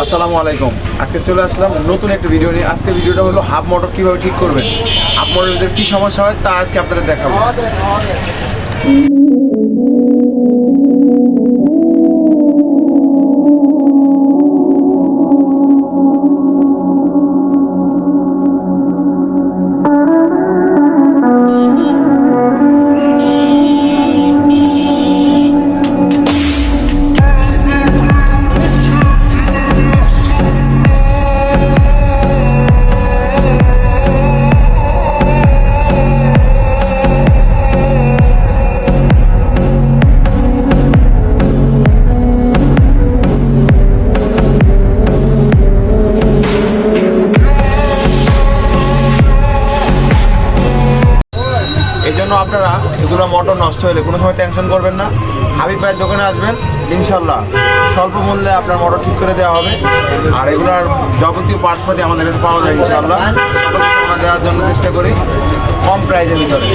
আসসালামু আলাইকুম। আজকে চলে আসলাম নতুন একটা ভিডিও নিয়ে। আজকে ভিডিওটা হলো হাফ মোটর কীভাবে ঠিক করবেন, হাফ মোটরের ভিতরে কী সমস্যা হয় তা আজকে আপনাদের দেখাবো। এই জন্য আপনারা এগুলো মোটর নষ্ট হলে কোনো সময় টেনশন করবেন না। হাবিব ভাইয়ের দোকানে আসবেন, ইনশাল্লাহ স্বল্প মূল্যে আপনার মোটর ঠিক করে দেওয়া হবে। আর এগুলোর যাবতীয় পার্টসপাতি আমাদের কাছে পাওয়া যায় ইনশাল্লাহ। আমরা দেওয়ার জন্য চেষ্টা করি কম প্রাইজের ভিতরে।